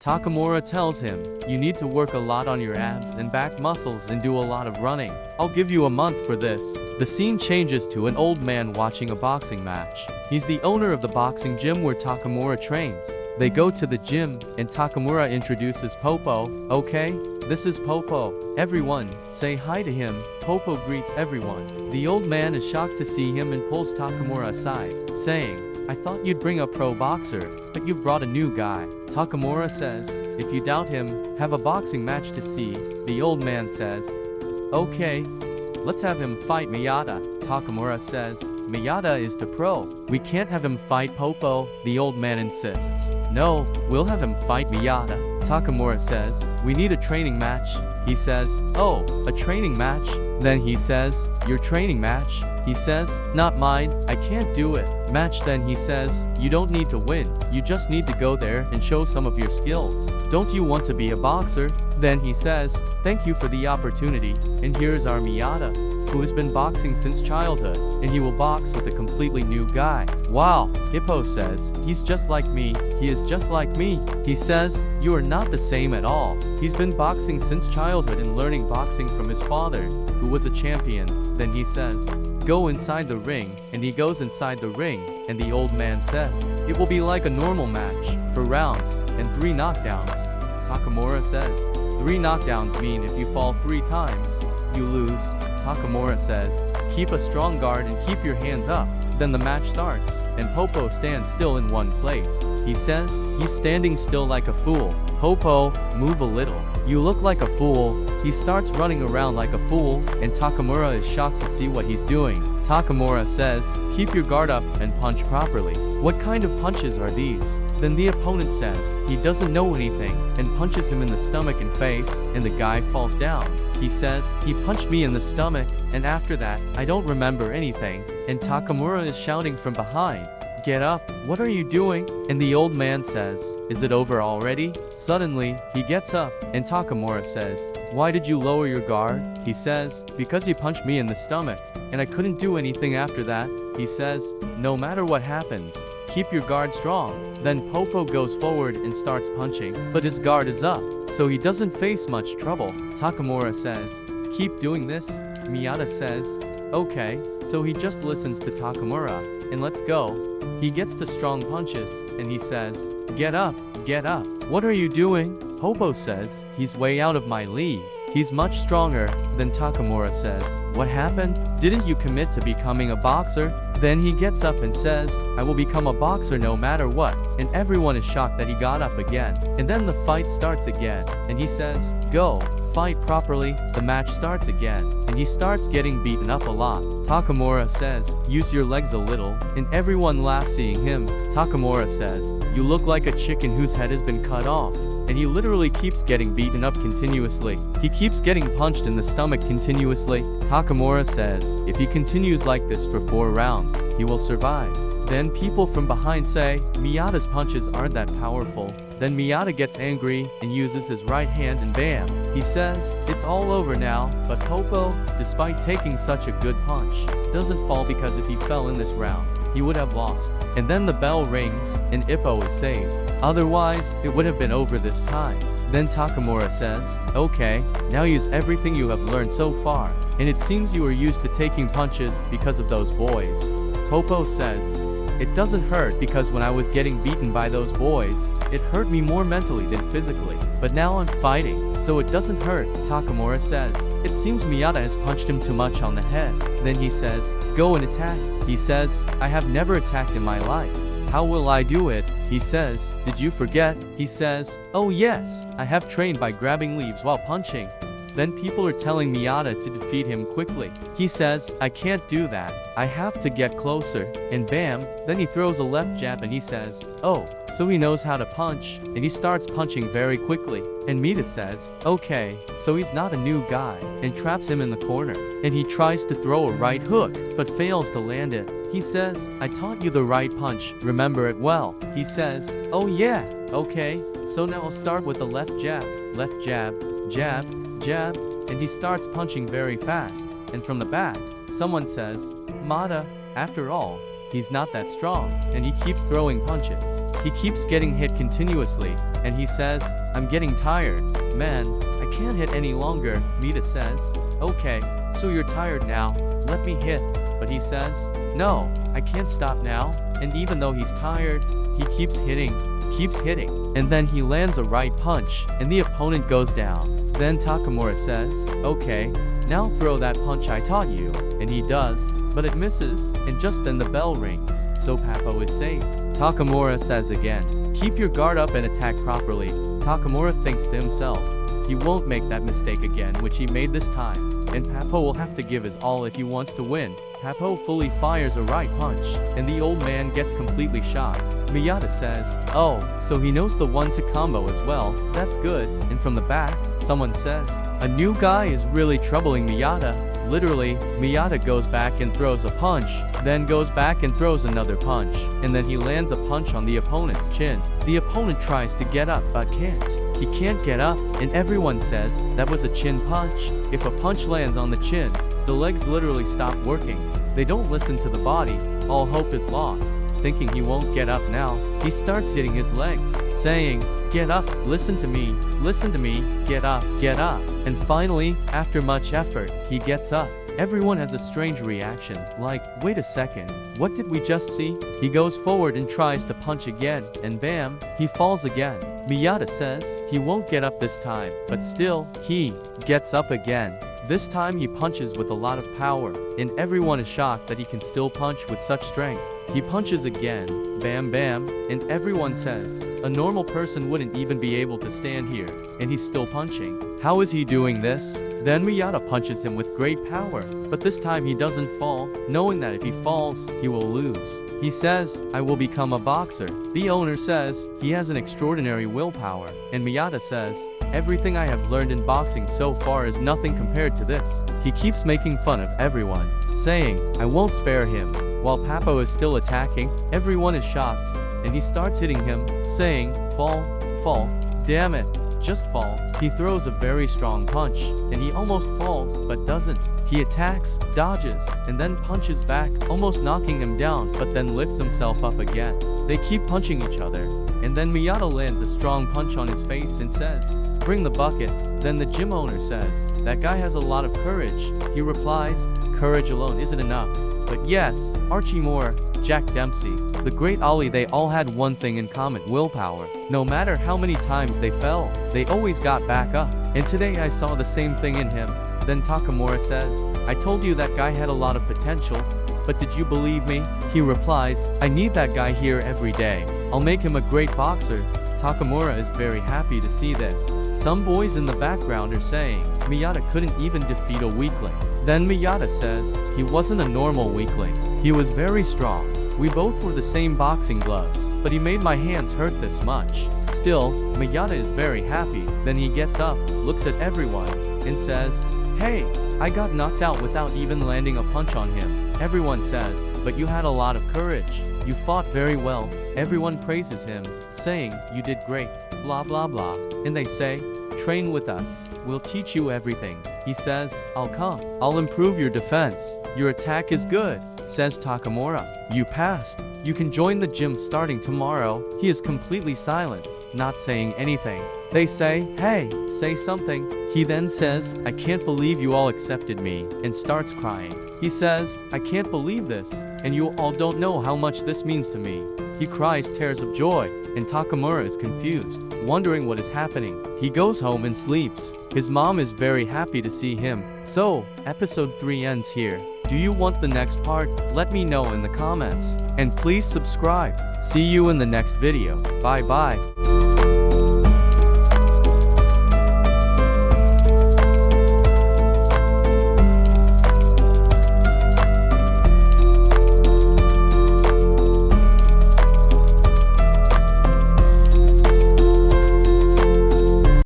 Takamura tells him, you need to work a lot on your abs and back muscles and do a lot of running. I'll give you a month for this. The scene changes to an old man watching a boxing match. He's the owner of the boxing gym where Takamura trains. They go to the gym, and Takamura introduces Popo. Okay, this is Popo. Everyone, say hi to him. Popo greets everyone. The old man is shocked to see him and pulls Takamura aside, saying, I thought you'd bring a pro boxer, but you've brought a new guy. Takamura says, if you doubt him, have a boxing match to see. The old man says, okay, let's have him fight Miyata. Takamura says, Miyata is the pro. We can't have him fight Popo, the old man insists. No, we'll have him fight Miyata. Takamura says, we need a training match. He says, oh, a training match? Then he says, your training match? He says, not mine, I can't do it. Match then he says, you don't need to win, you just need to go there and show some of your skills. Don't you want to be a boxer? Then he says, thank you for the opportunity, and here's our Miyata, who has been boxing since childhood, and he will box with a completely new guy. Wow, Hippo says, he's just like me, he is just like me. He says, you are not the same at all. He's been boxing since childhood and learning boxing from his father, who was a champion. Then he says, go inside the ring, and he goes inside the ring, and the old man says, it will be like a normal match, for rounds, and 3 knockdowns. Takamura says, 3 knockdowns mean if you fall 3 times, you lose. Takamura says, keep a strong guard and keep your hands up. Then the match starts, and Popo stands still in one place. He says, he's standing still like a fool. Popo, move a little. You look like a fool. He starts running around like a fool, and Takamura is shocked to see what he's doing. Takamura says, keep your guard up and punch properly. What kind of punches are these? Then the opponent says, he doesn't know anything, and punches him in the stomach and face, and the guy falls down. He says, he punched me in the stomach, and after that, I don't remember anything. And Takamura is shouting from behind, get up, what are you doing? And the old man says, is it over already? Suddenly, he gets up, and Takamura says, why did you lower your guard? He says, because you punched me in the stomach, and I couldn't do anything after that. He says, no matter what happens, keep your guard strong. Then Popo goes forward and starts punching, but his guard is up, so he doesn't face much trouble. Takamura says, keep doing this. Miyata says, okay, so he just listens to Takamura, and let's go. He gets to strong punches, and he says, get up, get up. What are you doing? Popo says, he's way out of my league. He's much stronger. Then Takamura says, what happened? Didn't you commit to becoming a boxer? Then he gets up and says, I will become a boxer no matter what. And everyone is shocked that he got up again. And then the fight starts again. And he says, go, fight properly. The match starts again. And he starts getting beaten up a lot. Takamura says, use your legs a little. And everyone laughs seeing him. Takamura says, you look like a chicken whose head has been cut off. And he literally keeps getting beaten up continuously. He keeps getting punched in the stomach continuously. Takamura says, if he continues like this for 4 rounds, he will survive. Then people from behind say, Miyata's punches aren't that powerful. Then Miyata gets angry and uses his right hand and bam. He says, it's all over now, but Popo, despite taking such a good punch, doesn't fall because if he fell in this round, he would have lost. And then the bell rings, and Ippo is saved. Otherwise, it would have been over this time. Then Takamura says, okay, now use everything you have learned so far, and it seems you are used to taking punches because of those boys. Popo says, it doesn't hurt because when I was getting beaten by those boys, it hurt me more mentally than physically. But now I'm fighting, so it doesn't hurt. Takamura says, it seems Miyata has punched him too much on the head. Then he says, go and attack. He says, I have never attacked in my life. How will I do it? He says, did you forget? He says, oh yes, I have trained by grabbing leaves while punching. Then people are telling Miyata to defeat him quickly. He says, I can't do that. I have to get closer. And bam, then he throws a left jab and he says, oh, so he knows how to punch. And he starts punching very quickly. And Mita says, okay, so he's not a new guy. And traps him in the corner. And he tries to throw a right hook, but fails to land it. He says, I taught you the right punch, remember it well. He says, oh yeah, okay, so now I'll start with the left jab, jab, jab, and he starts punching very fast. And from the back, someone says, Mata, after all, he's not that strong, and he keeps throwing punches. He keeps getting hit continuously, and he says, I'm getting tired. Man, I can't hit any longer, Mita says. Okay, so you're tired now, let me hit. But he says, no, I can't stop now. And even though he's tired, he keeps hitting. And then he lands a right punch, and the opponent goes down. Then Takamura says, okay, now throw that punch I taught you. And he does, but it misses, and just then the bell rings, so Papo is safe. Takamura says again, keep your guard up and attack properly. Takamura thinks to himself, he won't make that mistake again which he made this time, and Papo will have to give his all if he wants to win. Papo fully fires a right punch, and the old man gets completely shocked. Miyata says, oh, so he knows the 1-2 combo as well, that's good. And from the back, someone says, a new guy is really troubling Miyata. Literally, Miyata goes back and throws a punch, then goes back and throws another punch, and then he lands a punch on the opponent's chin. The opponent tries to get up but can't. He can't get up, and everyone says that was a chin punch. If a punch lands on the chin, the legs literally stop working. They don't listen to the body, all hope is lost. Thinking he won't get up now, he starts hitting his legs, saying, get up, listen to me, get up. And finally, after much effort, he gets up. Everyone has a strange reaction, like, wait a second, what did we just see? He goes forward and tries to punch again, and bam, he falls again. Miyata says he won't get up this time, but still, he gets up again. This time he punches with a lot of power, and everyone is shocked that he can still punch with such strength. He punches again, bam bam, and everyone says, a normal person wouldn't even be able to stand here, and he's still punching. How is he doing this? Then Miyata punches him with great power, but this time he doesn't fall, knowing that if he falls, he will lose. He says, I will become a boxer. The owner says, he has an extraordinary willpower, and Miyata says, everything I have learned in boxing so far is nothing compared to this. He keeps making fun of everyone, saying, I won't spare him. While Papo is still attacking, everyone is shocked, and he starts hitting him, saying, fall, damn it, just fall. He throws a very strong punch, and he almost falls, but doesn't. He attacks, dodges, and then punches back, almost knocking him down, but then lifts himself up again. They keep punching each other, and then Miyata lands a strong punch on his face and says, bring the bucket. Then the gym owner says, that guy has a lot of courage. He replies, courage alone isn't enough. But yes, Archie Moore, Jack Dempsey, the great Ali, they all had one thing in common, willpower. No matter how many times they fell, they always got back up. And today I saw the same thing in him. Then Takamura says, I told you that guy had a lot of potential, but did you believe me? He replies, I need that guy here every day. I'll make him a great boxer. Takamura is very happy to see this. Some boys in the background are saying, Miyata couldn't even defeat a weakling. Then Miyata says, he wasn't a normal weakling. He was very strong. We both wore the same boxing gloves, but he made my hands hurt this much. Still, Miyata is very happy. Then he gets up, looks at everyone, and says, hey, I got knocked out without even landing a punch on him. Everyone says, but you had a lot of courage. You fought very well. Everyone praises him, saying, you did great, blah blah blah. And they say, train with us. We'll teach you everything. He says, I'll come. I'll improve your defense. Your attack is good, says Takamura. You passed. You can join the gym starting tomorrow. He is completely silent, not saying anything. They say, hey, say something. He then says, I can't believe you all accepted me, and starts crying. He says, I can't believe this, and you all don't know how much this means to me. He cries tears of joy, and Takamura is confused, wondering what is happening. He goes home and sleeps. His mom is very happy to see him. So, episode 3 ends here. Do you want the next part? Let me know in the comments. And please subscribe. See you in the next video. Bye bye.